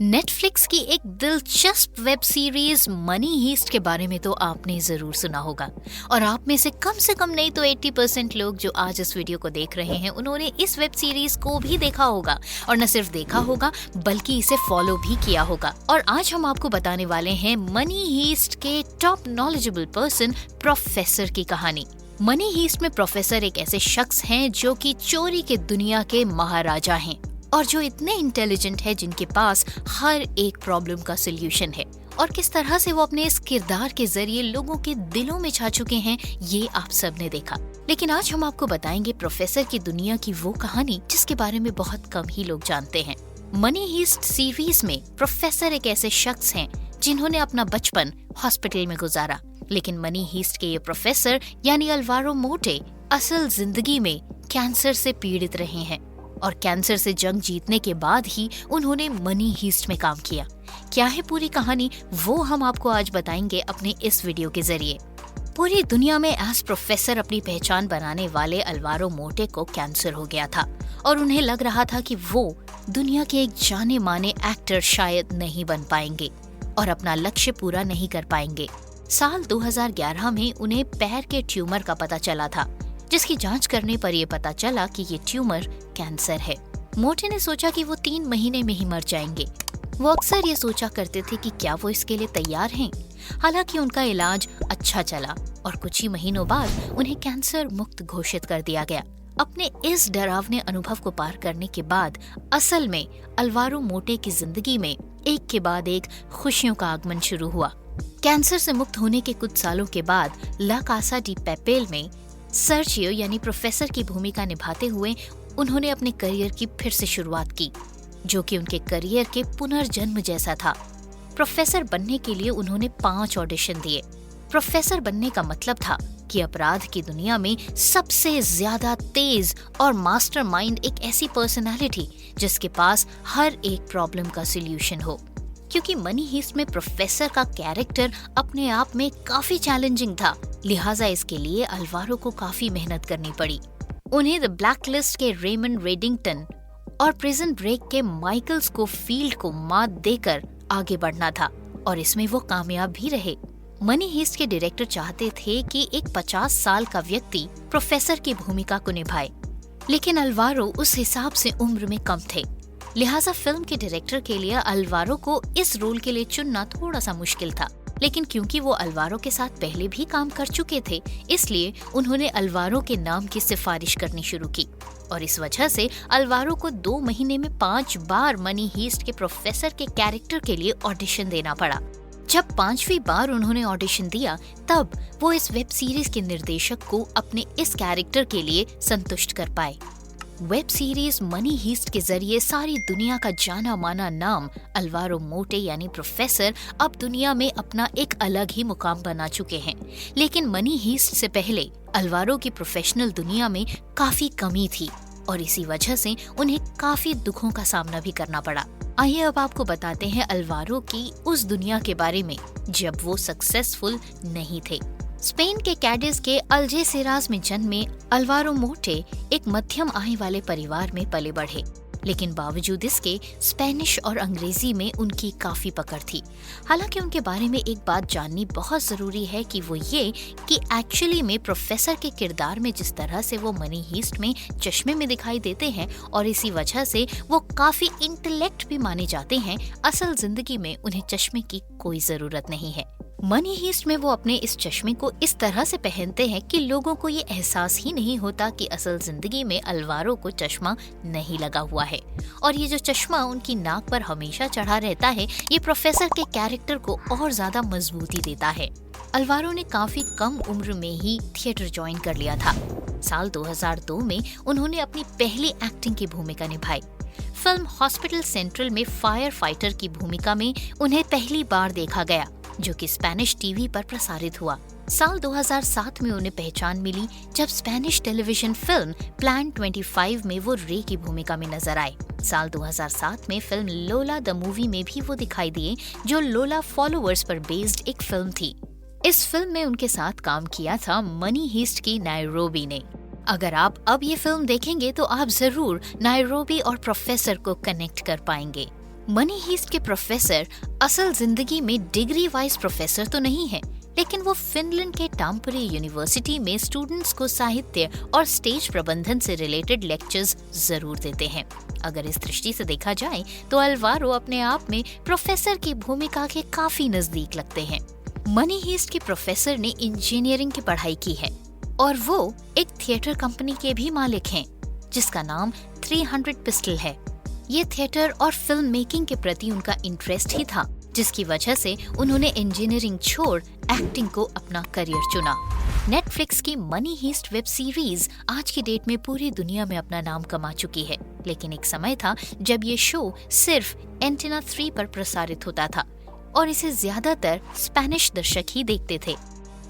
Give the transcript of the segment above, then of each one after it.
Netflix की एक दिलचस्प वेब सीरीज मनी हीस्ट के बारे में तो आपने जरूर सुना होगा और आप में से कम नहीं तो 80% लोग जो आज इस वीडियो को देख रहे हैं उन्होंने इस वेब सीरीज को भी देखा होगा और न सिर्फ देखा होगा बल्कि इसे फॉलो भी किया होगा। और आज हम आपको बताने वाले हैं मनी हीस्ट के टॉप नॉलेजेबल पर्सन प्रोफेसर की कहानी। मनी हीस्ट में प्रोफेसर एक ऐसे शख्स हैं जो कि चोरी के दुनिया के महाराजा हैं और जो इतने इंटेलिजेंट है जिनके पास हर एक प्रॉब्लम का सोल्यूशन है। और किस तरह से वो अपने इस किरदार के जरिए लोगों के दिलों में छा चुके हैं ये आप सब ने देखा। लेकिन आज हम आपको बताएंगे प्रोफेसर की दुनिया की वो कहानी जिसके बारे में बहुत कम ही लोग जानते हैं। मनी हीस्ट सीरीज में प्रोफेसर एक ऐसे शख्स हैं जिन्होंने अपना बचपन हॉस्पिटल में गुजारा, लेकिन मनी हीस्ट के ये प्रोफेसर यानी अल्वारो मोटे असल जिंदगी में कैंसर से पीड़ित रहे हैं और कैंसर से जंग जीतने के बाद ही उन्होंने मनी हीस्ट में काम किया। क्या है पूरी कहानी वो हम आपको आज बताएंगे अपने इस वीडियो के जरिए। पूरी दुनिया में एज प्रोफेसर अपनी पहचान बनाने वाले अल्वारो मोटे को कैंसर हो गया था और उन्हें लग रहा था कि वो दुनिया के एक जाने माने एक्टर शायद नहीं बन पाएंगे और अपना लक्ष्य पूरा नहीं कर पाएंगे। साल 2011 में उन्हें पैर के ट्यूमर का पता चला था, जिसकी जांच करने पर यह पता चला कि ये ट्यूमर कैंसर है। मोटे ने सोचा कि वो 3 महीने में ही मर जाएंगे। वो अक्सर ये सोचा करते थे कि क्या वो इसके लिए तैयार हैं। हालांकि उनका इलाज अच्छा चला और कुछ ही महीनों बाद उन्हें कैंसर मुक्त घोषित कर दिया गया। अपने इस डरावने अनुभव को पार करने के बाद असल में अल्वारो मोटे की जिंदगी में एक के बाद एक खुशियों का आगमन शुरू हुआ। कैंसर से मुक्त होने के कुछ सालों के बाद ला कासा डी पेपेल में सर्जियो यानी प्रोफेसर की भूमिका निभाते हुए उन्होंने अपने करियर की फिर से शुरुआत की, जो कि उनके करियर के पुनर्जन्म जैसा था। प्रोफेसर बनने के लिए उन्होंने 5 ऑडिशन दिए। प्रोफेसर बनने का मतलब था कि अपराध की दुनिया में सबसे ज्यादा तेज और मास्टरमाइंड एक ऐसी पर्सनालिटी जिसके पास हर एक प्रॉब्लम का सोल्यूशन हो। क्योंकि मनी हीस्ट में प्रोफेसर का कैरेक्टर अपने आप में काफी चैलेंजिंग था, लिहाजा इसके लिए अल्वारो को काफी मेहनत करनी पड़ी। उन्हें द ब्लैक लिस्ट के रेमंड रेडिंगटन और प्रिजन ब्रेक के माइकल स्कोफील्ड को मात देकर आगे बढ़ना था और इसमें वो कामयाब भी रहे। मनी हीस्ट के डायरेक्टर चाहते थे कि एक 50 साल का व्यक्ति प्रोफेसर की भूमिका को निभाए, लेकिन अल्वारो उस हिसाब से उम्र में कम थे। लिहाजा फिल्म के डायरेक्टर के लिए अल्वारो को इस रोल के लिए चुनना थोड़ा सा मुश्किल था। लेकिन क्योंकि वो अल्वारो के साथ पहले भी काम कर चुके थे, इसलिए उन्होंने अल्वारो के नाम की सिफारिश करनी शुरू की और इस वजह से अल्वारो को 2 महीने में 5 बार मनी हीस्ट के प्रोफेसर के कैरेक्टर के लिए ऑडिशन देना पड़ा। जब 5वीं बार उन्होंने ऑडिशन दिया तब वो इस वेब सीरीज के निर्देशक को अपने इस कैरेक्टर के लिए संतुष्ट कर पाए। वेब सीरीज मनी हीस्ट के जरिए सारी दुनिया का जाना माना नाम अल्वारो मोटे यानी प्रोफेसर अब दुनिया में अपना एक अलग ही मुकाम बना चुके हैं। लेकिन मनी हीस्ट से पहले अल्वारो की प्रोफेशनल दुनिया में काफी कमी थी और इसी वजह से उन्हें काफी दुखों का सामना भी करना पड़ा। आइए अब आपको बताते हैं अल्वारो की उस दुनिया के बारे में जब वो सक्सेसफुल नहीं थे। स्पेन के कैडिज के अल्जेसिरास में जन्मे अल्वारो मोटे एक मध्यम आय वाले परिवार में पले बढ़े, लेकिन बावजूद इसके स्पेनिश और अंग्रेजी में उनकी काफी पकड़ थी। हालांकि उनके बारे में एक बात जाननी बहुत जरूरी है कि वो ये कि एक्चुअली में प्रोफेसर के किरदार में जिस तरह से वो मनी हीस्ट में चश्मे में दिखाई देते हैं और इसी वजह से वो काफी इंटेलेक्ट भी माने जाते हैं, असल जिंदगी में उन्हें चश्मे की कोई जरूरत नहीं है। मनी हीस्ट में वो अपने इस चश्मे को इस तरह से पहनते हैं कि लोगों को ये एहसास ही नहीं होता कि असल जिंदगी में अल्वारो को चश्मा नहीं लगा हुआ है और ये जो चश्मा उनकी नाक पर हमेशा चढ़ा रहता है ये प्रोफेसर के कैरेक्टर को और ज्यादा मजबूती देता है। अल्वारो ने काफी कम उम्र में ही थिएटर ज्वाइन कर लिया था। साल 2002 में उन्होंने अपनी पहली एक्टिंग की भूमिका निभाई। फिल्म हॉस्पिटल सेंट्रल में फायर फाइटर की भूमिका में उन्हें पहली बार देखा गया, जो कि स्पेनिश टीवी पर प्रसारित हुआ। साल 2007 में उन्हें पहचान मिली जब स्पेनिश टेलीविजन फिल्म प्लान 25 में वो रे की भूमिका में नजर आए। साल 2007 में फिल्म लोला द मूवी में भी वो दिखाई दिए, जो लोला फॉलोअर्स पर बेस्ड एक फिल्म थी। इस फिल्म में उनके साथ काम किया था मनी हीस्ट की नायरोबी ने। अगर आप अब ये फिल्म देखेंगे तो आप जरूर नायरोबी और प्रोफेसर को कनेक्ट कर पाएंगे। मनी हीस्ट के प्रोफेसर असल जिंदगी में डिग्री वाइज प्रोफेसर तो नहीं है, लेकिन वो फिनलैंड के टाम्परे यूनिवर्सिटी में स्टूडेंट्स को साहित्य और स्टेज प्रबंधन से रिलेटेड लेक्चर्स जरूर देते हैं। अगर इस दृष्टि से देखा जाए तो अल्वारो अपने आप में प्रोफेसर की भूमिका के काफी नजदीक लगते हैं। मनी हीस्ट के प्रोफेसर ने इंजीनियरिंग की पढ़ाई की है और वो एक थिएटर कंपनी के भी मालिक हैं, जिसका नाम 300 पिस्टल है। ये थिएटर और फिल्म मेकिंग के प्रति उनका इंटरेस्ट ही था, जिसकी वजह से उन्होंने इंजीनियरिंग छोड़ एक्टिंग को अपना करियर चुना। नेटफ्लिक्स की मनी हीस्ट वेब सीरीज आज की डेट में पूरी दुनिया में अपना नाम कमा चुकी है, लेकिन एक समय था जब ये शो सिर्फ एंटेना 3 पर प्रसारित होता था और इसे ज्यादातर स्पेनिश दर्शक ही देखते थे।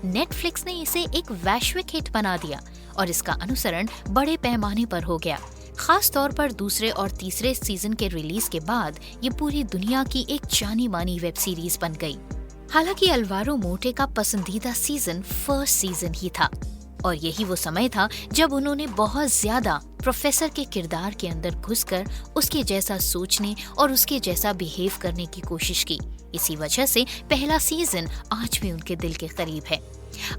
नेटफ्लिक्स ने इसे एक वैश्विक हिट बना दिया और इसका अनुसरण बड़े पैमाने पर हो गया। खास तौर पर दूसरे और तीसरे सीजन के रिलीज के बाद ये पूरी दुनिया की एक जानी मानी वेब सीरीज बन गई। हालांकि अल्वारो मोटे का पसंदीदा सीजन फर्स्ट सीजन ही था और यही वो समय था जब उन्होंने बहुत ज्यादा प्रोफेसर के किरदार के अंदर घुसकर उसके जैसा सोचने और उसके जैसा बिहेव करने की कोशिश की। इसी वजह से पहला सीजन आज भी उनके दिल के करीब है।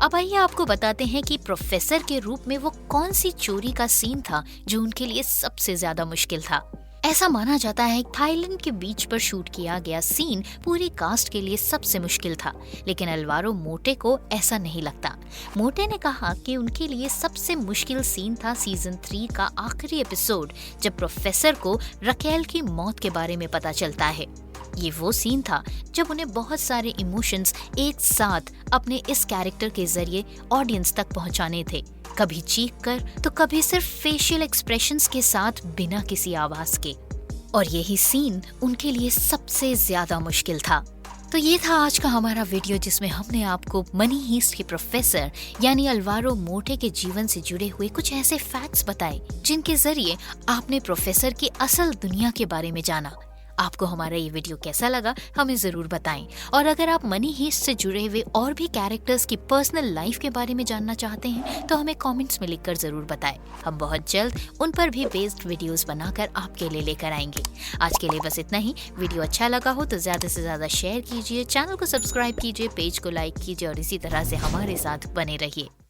अब आइए आपको बताते हैं कि प्रोफेसर के रूप में वो कौन सी चोरी का सीन था जो उनके लिए सबसे ज्यादा मुश्किल था। ऐसा माना जाता है थाईलैंड के बीच पर शूट किया गया सीन पूरी कास्ट के लिए सबसे मुश्किल था, लेकिन अल्वारो मोटे को ऐसा नहीं लगता। मोटे ने कहा कि उनके लिए सबसे मुश्किल सीन था सीजन 3 का आखिरी एपिसोड, जब प्रोफेसर को रकेल की मौत के बारे में पता चलता है। ये वो सीन था जब उन्हें बहुत सारे इमोशंस एक साथ अपने इस कैरेक्टर के जरिए ऑडियंस तक पहुंचाने थे, कभी चीख कर तो कभी सिर्फ फेशियल एक्सप्रेशंस के साथ बिना किसी आवाज के। और यही सीन उनके लिए सबसे ज्यादा मुश्किल था। तो ये था आज का हमारा वीडियो, जिसमें हमने आपको मनी हीस्ट के प्रोफेसर यानी अल्वारो मोटे के जीवन से जुड़े हुए कुछ ऐसे फैक्ट्स बताए जिनके जरिए आपने प्रोफेसर की असल दुनिया के बारे में जाना। आपको हमारा ये वीडियो कैसा लगा हमें जरूर बताएं, और अगर आप मनी हीस्ट से जुड़े हुए और भी कैरेक्टर्स की पर्सनल लाइफ के बारे में जानना चाहते हैं तो हमें कमेंट्स में लिखकर जरूर बताएं। हम बहुत जल्द उन पर भी बेस्ड वीडियोस बनाकर आपके लिए लेकर आएंगे। आज के लिए बस इतना ही। वीडियो अच्छा लगा हो तो ज्यादा से ज्यादा शेयर कीजिए, चैनल को सब्सक्राइब कीजिए, पेज को लाइक कीजिए और इसी तरह से हमारे साथ बने रहिए।